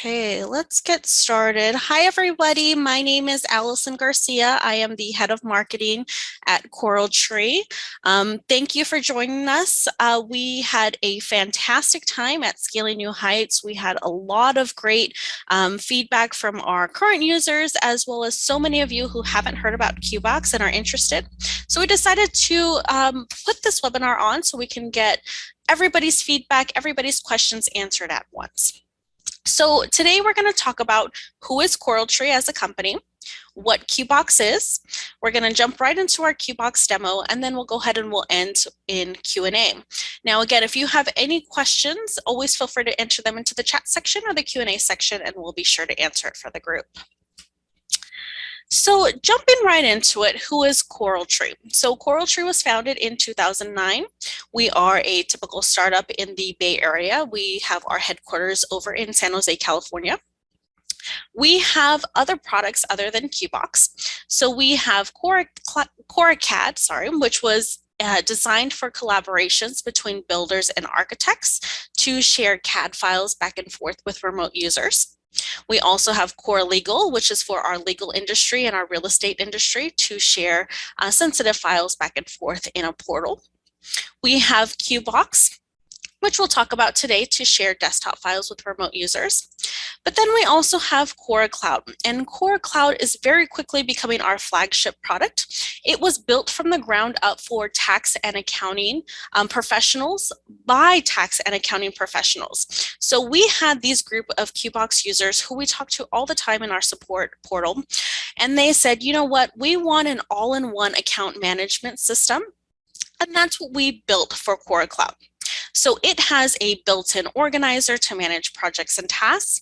Okay, let's get started. Hi, everybody. My name is Allison Garcia. I am the head of marketing at Coral Tree. Thank you for joining us. We had a fantastic time at Scaling New Heights. We had a lot of great feedback from our current users, as well as so many of you who haven't heard about Qbox and are interested. So we decided to put this webinar on so we can get everybody's feedback, everybody's questions answered at once. So today we're going to talk about who is Coral Tree as a company, what Qbox is. We're going to jump right into our Qbox demo, and then we'll go ahead and we'll end in Q&A. Now, again, if you have any questions, always feel free to enter them into the chat section or the Q&A section, and we'll be sure to answer it for the group. So jumping right into it, who is Coral Tree? So Coral Tree was founded in 2009. We are a typical startup in the Bay Area. We have our headquarters over in San Jose, California. We have other products other than Qbox. So we have QuoraCAD, which was designed for collaborations between builders and architects to share CAD files back and forth with remote users. We also have Core Legal, which is for our legal industry and our real estate industry to share sensitive files back and forth in a portal. We have Qbox, which we'll talk about today, to share desktop files with remote users. But then we also have Core Cloud, and Core Cloud is very quickly becoming our flagship product. It was built from the ground up for tax and accounting professionals by tax and accounting professionals. So we had these group of Qbox users who we talk to all the time in our support portal, and they said, you know what, we want an all-in-one account management system, and that's what we built for Core Cloud. So it has a built-in organizer to manage projects and tasks,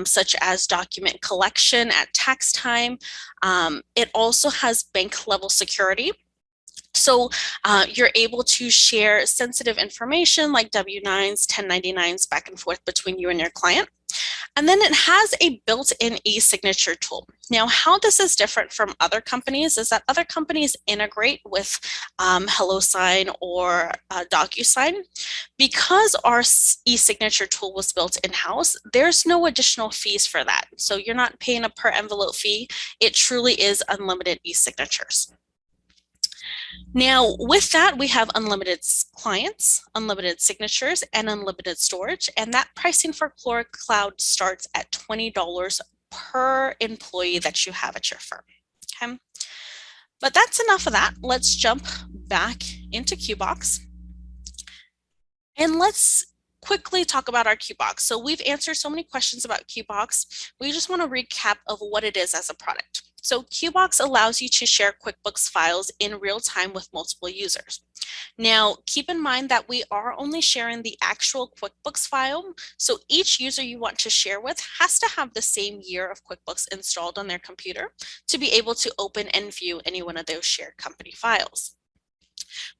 such as document collection at tax time. It also has bank-level security. So you're able to share sensitive information like W-9s, 1099s back and forth between you and your client. And then it has a built-in e-signature tool. Now, how this is different from other companies is that other companies integrate with HelloSign or DocuSign. Because our e-signature tool was built in-house, there's no additional fees for that. So you're not paying a per envelope fee. It truly is unlimited e-signatures. Now, with that, we have unlimited clients, unlimited signatures, and unlimited storage. And that pricing for Core Cloud starts at $20 per employee that you have at your firm. Okay. But that's enough of that. Let's jump back into Qbox. And let's quickly talk about our Qbox. So we've answered so many questions about Qbox. We just want to recap of what it is as a product. So Qbox allows you to share QuickBooks files in real time with multiple users. Now, keep in mind that we are only sharing the actual QuickBooks file. So each user you want to share with has to have the same year of QuickBooks installed on their computer to be able to open and view any one of those shared company files.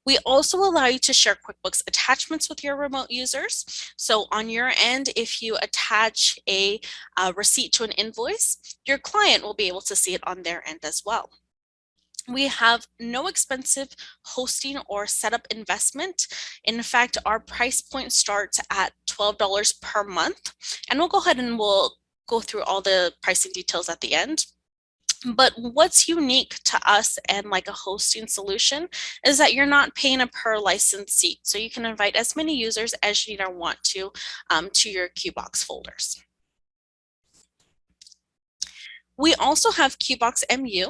We also allow you to share QuickBooks attachments with your remote users. So on your end, if you attach a receipt to an invoice, your client will be able to see it on their end as well. We have no expensive hosting or setup investment. In fact, our price point starts at $12 per month. And we'll go ahead and we'll go through all the pricing details at the end. But what's unique to us and like a hosting solution is that you're not paying a per license seat. So you can invite as many users as you need or want to your Qbox folders. We also have Qbox Mu.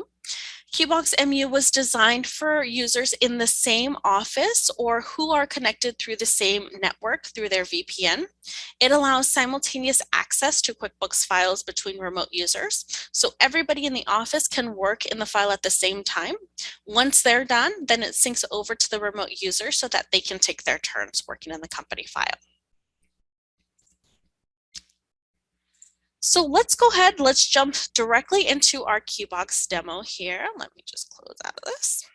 Qbox Mu was designed for users in the same office or who are connected through the same network through their VPN. It allows simultaneous access to QuickBooks files between remote users. So everybody in the office can work in the file at the same time. Once they're done, then it syncs over to the remote user so that they can take their turns working in the company file. So let's go ahead, let's jump directly into our Qbox demo here. Let me just close out of this.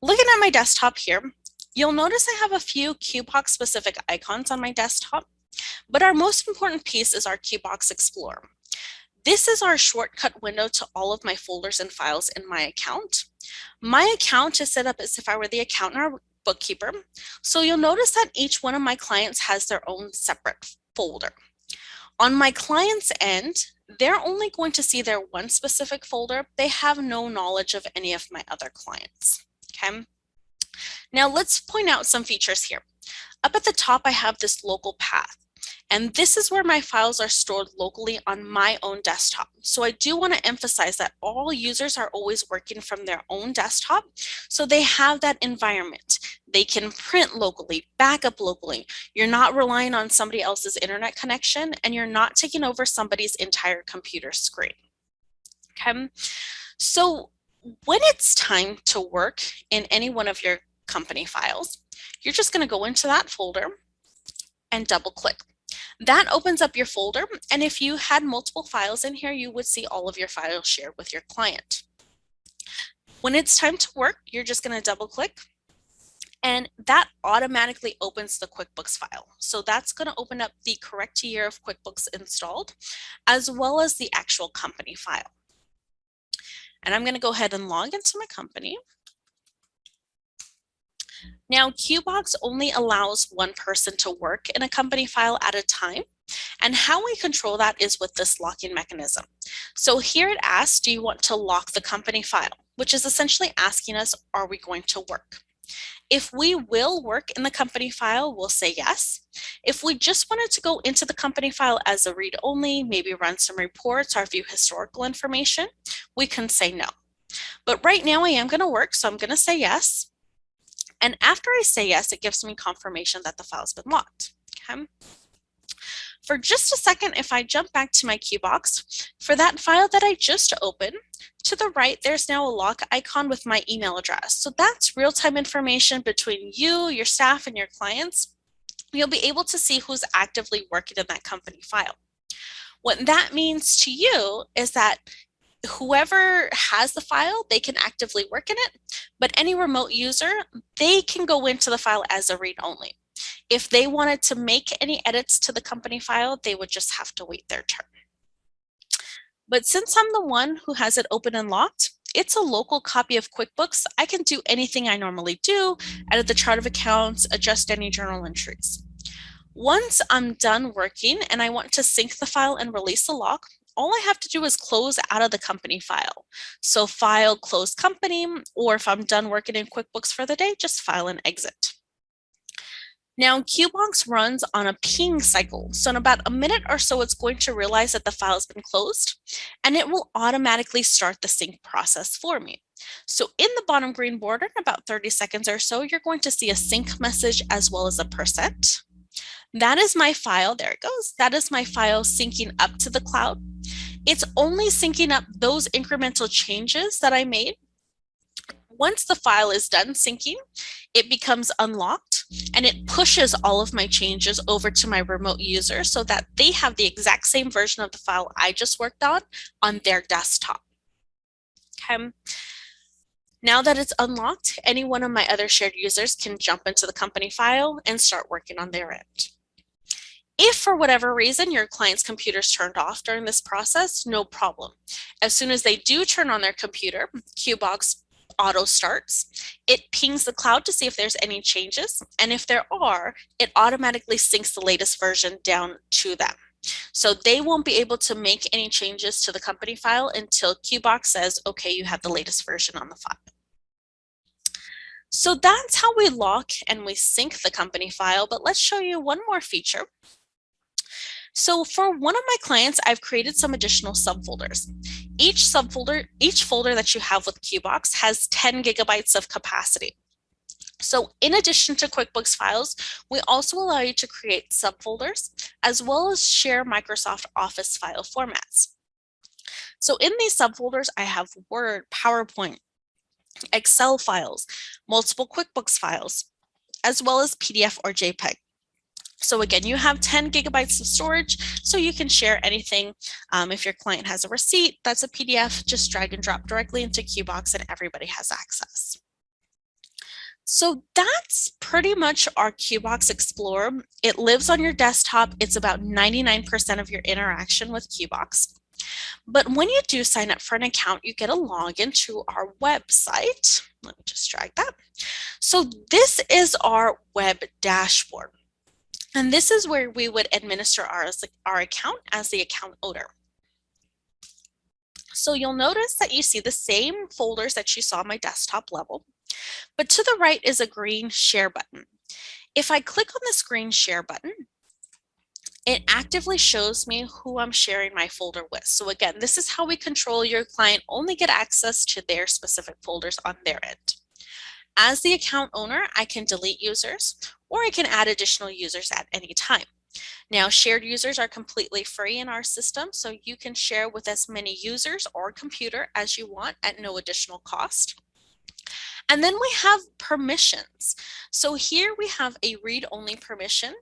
Looking at my desktop here, you'll notice I have a few Qbox specific icons on my desktop, but our most important piece is our Qbox Explorer. This is our shortcut window to all of my folders and files in my account. My account is set up as if I were the accountant or bookkeeper. So you'll notice that each one of my clients has their own separate folder. On my client's end, they're only going to see their one specific folder. They have no knowledge of any of my other clients. Okay. Now let's point out some features here. Up at the top, I have this local path. And this is where my files are stored locally on my own desktop. So I do want to emphasize that all users are always working from their own desktop. So they have that environment. They can print locally, backup locally. You're not relying on somebody else's internet connection, and you're not taking over somebody's entire computer screen. Okay. So when it's time to work in any one of your company files, you're just going to go into that folder and double click. That opens up your folder, and if you had multiple files in here, you would see all of your files shared with your client. When it's time to work, you're just going to double click, and that automatically opens the QuickBooks file. So that's going to open up the correct year of QuickBooks installed, as well as the actual company file. And I'm going to go ahead and log into my company. Now, Qbox only allows one person to work in a company file at a time, and how we control that is with this locking mechanism. So here it asks, do you want to lock the company file, which is essentially asking us, are we going to work? If we will work in the company file, we'll say yes. If we just wanted to go into the company file as a read-only, maybe run some reports or view historical information, we can say no. But right now I am going to work, so I'm going to say yes. And after I say yes, it gives me confirmation that the file's been locked. Okay. For just a second, if I jump back to my Qbox, for that file that I just opened, to the right, there's now a lock icon with my email address. So that's real-time information between you, your staff, and your clients. You'll be able to see who's actively working in that company file. What that means to you is that whoever has the file, they can actively work in it, but any remote user, they can go into the file as a read-only. If they wanted to make any edits to the company file, they would just have to wait their turn. But since I'm the one who has it open and locked, it's a local copy of QuickBooks. I can do anything I normally do, edit the chart of accounts, adjust any journal entries. Once I'm done working and I want to sync the file and release the lock, all I have to do is close out of the company file. So file, close company, or if I'm done working in QuickBooks for the day, just file and exit. Now, Qbox runs on a ping cycle. So in about a minute or so, it's going to realize that the file has been closed, and it will automatically start the sync process for me. So in the bottom green border, in about 30 seconds or so, you're going to see a sync message as well as a %. That is my file. There it goes. That is my file syncing up to the cloud. It's only syncing up those incremental changes that I made. Once the file is done syncing, it becomes unlocked and it pushes all of my changes over to my remote user so that they have the exact same version of the file I just worked on their desktop. Okay. Now that it's unlocked, any one of my other shared users can jump into the company file and start working on their end. If for whatever reason your client's computer's turned off during this process, no problem. As soon as they do turn on their computer, Qbox auto starts. It pings the cloud to see if there's any changes, and if there are, it automatically syncs the latest version down to them. So they won't be able to make any changes to the company file until Qbox says, okay, you have the latest version on the file. So that's how we lock and we sync the company file, but let's show you one more feature. So for one of my clients, I've created some additional subfolders. Each folder that you have with Qbox has 10 gigabytes of capacity. So in addition to QuickBooks files, we also allow you to create subfolders as well as share Microsoft Office file formats. So in these subfolders, I have Word, PowerPoint, Excel files, multiple QuickBooks files, as well as PDF or JPEG. So again, you have 10 gigabytes of storage, so you can share anything. If your client has a receipt, that's a PDF, just drag and drop directly into Qbox and everybody has access. So that's pretty much our Qbox Explorer. It lives on your desktop. It's about 99% of your interaction with Qbox. But when you do sign up for an account, you get a login to our website. Let me just drag that. So this is our web dashboard. And this is where we would administer our account as the account owner. So you'll notice that you see the same folders that you saw on my desktop level, but to the right is a green share button. If I click on this green share button, it actively shows me who I'm sharing my folder with. So again, this is how we control your client only get access to their specific folders on their end. As the account owner, I can delete users or I can add additional users at any time. Now, shared users are completely free in our system, so you can share with as many users or computer as you want at no additional cost. And then we have permissions. So here we have a read-only permission.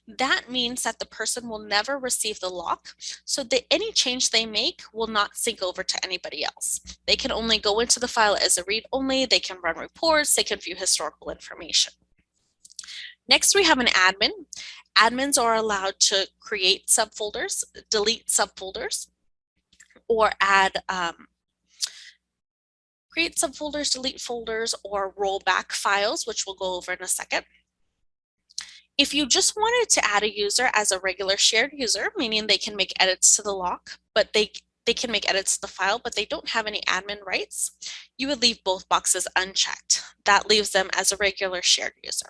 That means that the person will never receive the lock, so that any change they make will not sync over to anybody else. They can only go into the file as a read-only, they can run reports, they can view historical information. Next, we have an admin. Admins are allowed to create subfolders, delete subfolders, or create subfolders, delete folders, or roll back files, which we'll go over in a second. If you just wanted to add a user as a regular shared user, meaning they can make edits to the lock, but they can make edits to the file, but they don't have any admin rights, you would leave both boxes unchecked. That leaves them as a regular shared user.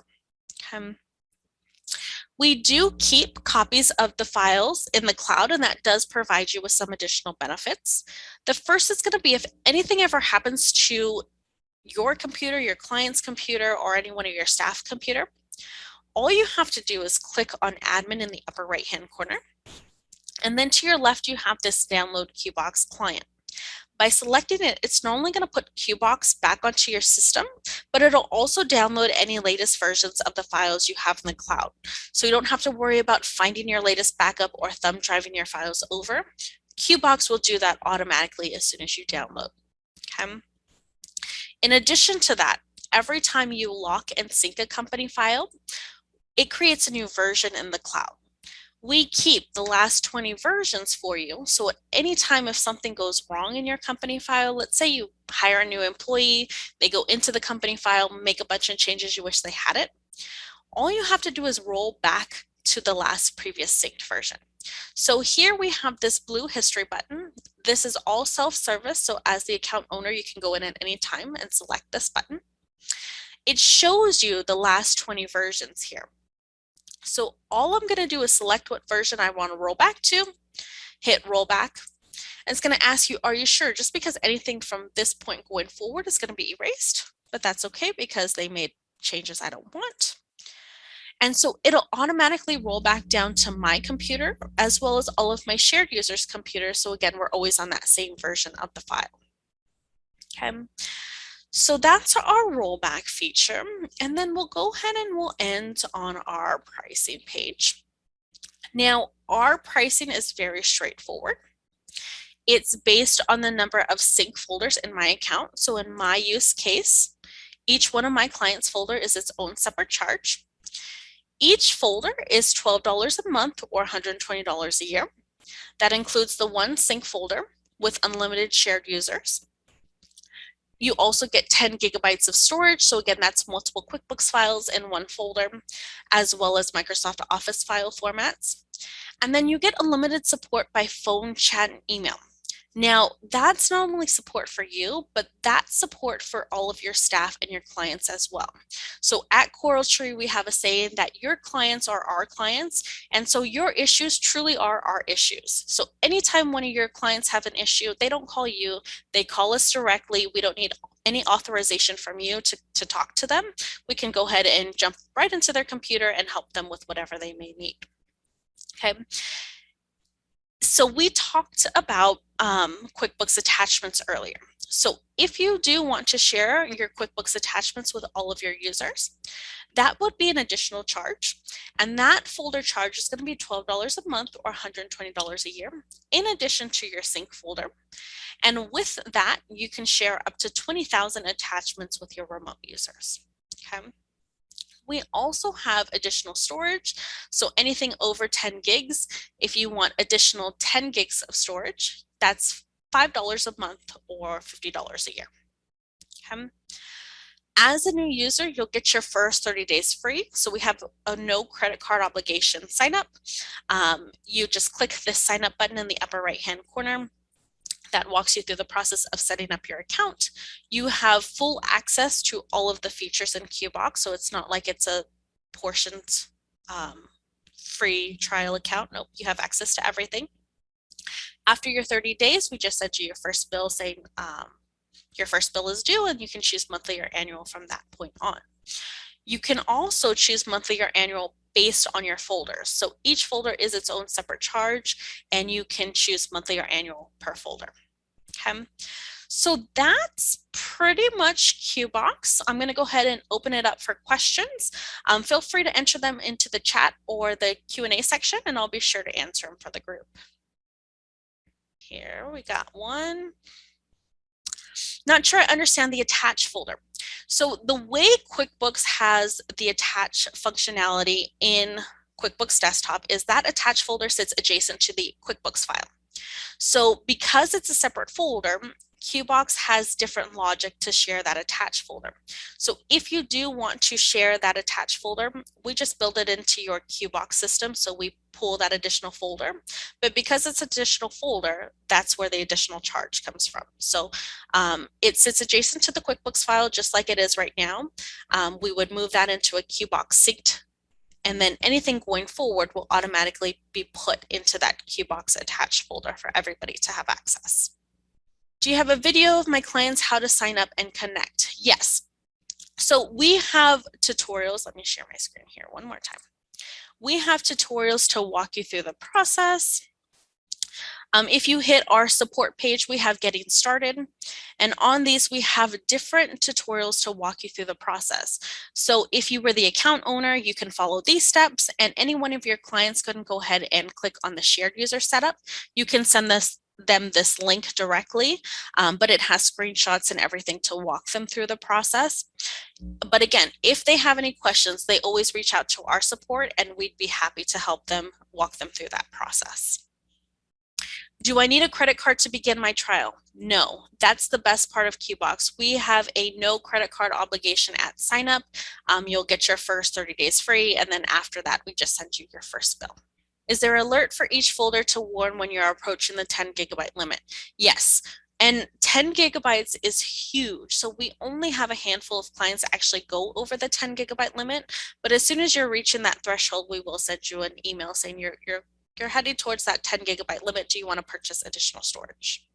We do keep copies of the files in the cloud, and that does provide you with some additional benefits. The first is going to be if anything ever happens to your computer, your client's computer, or any one of your staff computer, all you have to do is click on admin in the upper right hand corner. And then to your left, you have this download Qbox client. By selecting it, it's not only going to put Qbox back onto your system, but it'll also download any latest versions of the files you have in the cloud. So you don't have to worry about finding your latest backup or thumb driving your files over. Qbox will do that automatically as soon as you download. Okay. In addition to that, every time you lock and sync a company file, it creates a new version in the cloud. We keep the last 20 versions for you. So at any time if something goes wrong in your company file, let's say you hire a new employee, they go into the company file, make a bunch of changes you wish they had it, all you have to do is roll back to the last previous synced version. So here we have this blue history button. This is all self-service, so as the account owner, you can go in at any time and select this button. It shows you the last 20 versions here. So all I'm going to do is select what version I want to roll back to, hit roll back, and it's going to ask you, are you sure? Just because anything from this point going forward is going to be erased, but that's okay because they made changes I don't want. And so it'll automatically roll back down to my computer as well as all of my shared users' computers. So again, we're always on that same version of the file. Okay. So that's our rollback feature. And then we'll go ahead and we'll end on our pricing page. Now, our pricing is very straightforward. It's based on the number of sync folders in my account. So in my use case, each one of my clients' folder is its own separate charge. Each folder is $12 a month or $120 a year. That includes the one sync folder with unlimited shared users. You also get 10 gigabytes of storage. So again, that's multiple QuickBooks files in one folder, as well as Microsoft Office file formats. And then you get unlimited support by phone, chat, and email. Now, that's not only support for you, but that's support for all of your staff and your clients as well. So at Coral Tree, we have a saying that your clients are our clients, and so your issues truly are our issues. So anytime one of your clients have an issue, they don't call you, they call us directly. We don't need any authorization from you to talk to them. We can go ahead and jump right into their computer and help them with whatever they may need. Okay. So we talked about QuickBooks attachments earlier. So if you do want to share your QuickBooks attachments with all of your users, that would be an additional charge. And that folder charge is going to be $12 a month or $120 a year, in addition to your sync folder. And with that, you can share up to 20,000 attachments with your remote users. Okay. We also have additional storage. So anything over 10 gigs, if you want additional 10 gigs of storage, that's $5 a month or $50 a year. Okay. As a new user, you'll get your first 30 days free. So we have a no credit card obligation sign up. You just click this sign up button in the upper right hand corner. That walks you through the process of setting up your account. You have full access to all of the features in Qbox, so it's not like it's a portioned free trial account. Nope, you have access to everything. After your 30 days, we just send you your first bill saying your first bill is due, and you can choose monthly or annual from that point on. You can also choose monthly or annual based on your folders. So each folder is its own separate charge, and you can choose monthly or annual per folder. Okay, so that's pretty much Qbox. I'm going to go ahead and open it up for questions. Feel free to enter them into the chat or the Q&A section, and I'll be sure to answer them for the group. Here we got one. Not sure I understand the attach folder. So the way QuickBooks has the attach functionality in QuickBooks Desktop is that attach folder sits adjacent to the QuickBooks file. So because it's a separate folder, Qbox has different logic to share that attach folder. So if you do want to share that attach folder, we just build it into your Qbox system. So we pull that additional folder, but because it's additional folder, that's where the additional charge comes from. So it sits adjacent to the QuickBooks file, just like it is right now. We would move that into a Qbox synced, and then anything going forward will automatically be put into that Qbox attached folder for everybody to have access. Do you have a video of my clients how to sign up and connect? Yes. So we have tutorials. Let me share my screen here one more time. We have tutorials to walk you through the process. If you hit our support page, we have getting started. And on these, we have different tutorials to walk you through the process. So if you were the account owner, you can follow these steps, and any one of your clients can go ahead and click on the shared user setup. You can send them this link directly, but it has screenshots and everything to walk them through the process. But again, if they have any questions, they always reach out to our support, and we'd be happy to help them walk them through that process. Do I need a credit card to begin my trial? No, that's the best part of Qbox. We have a no credit card obligation at sign up. You'll get your first 30 days free, and then after that, we just send you your first bill. Is there an alert for each folder to warn when you're approaching the 10 gigabyte limit? Yes. And 10 gigabytes is huge. So we only have a handful of clients that actually go over the 10 gigabyte limit. But as soon as you're reaching that threshold, we will send you an email saying you're heading towards that 10 gigabyte limit. Do you want to purchase additional storage?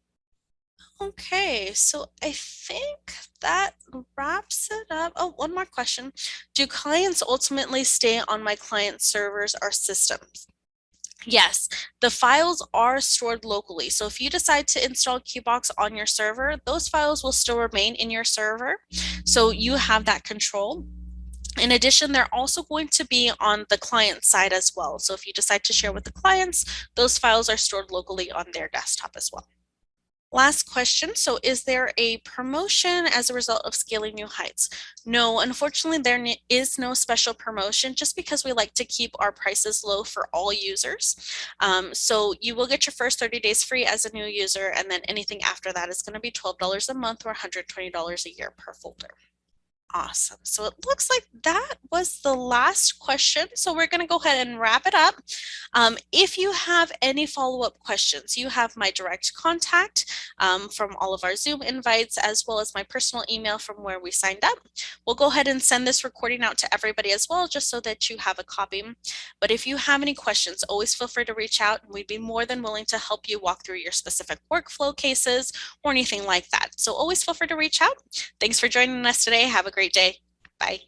Okay, so I think that wraps it up. Oh, one more question. Do clients ultimately stay on my client servers or systems? Yes, the files are stored locally. So if you decide to install Qbox on your server, those files will still remain in your server. So you have that control. In addition, they're also going to be on the client side as well. So if you decide to share with the clients, those files are stored locally on their desktop as well. Last question. So is there a promotion as a result of scaling new heights? No, unfortunately, there is no special promotion just because we like to keep our prices low for all users. So you will get your first 30 days free as a new user, and then anything after that is going to be $12 a month or $120 a year per folder. Awesome. So it looks like that was the last question. So we're going to go ahead and wrap it up. If you have any follow-up questions, you have my direct contact from all of our Zoom invites, as well as my personal email from where we signed up. We'll go ahead and send this recording out to everybody as well, just so that you have a copy. But if you have any questions, always feel free to reach out, and we'd be more than willing to help you walk through your specific workflow cases or anything like that. So always feel free to reach out. Thanks for joining us today. Have a great day. Bye.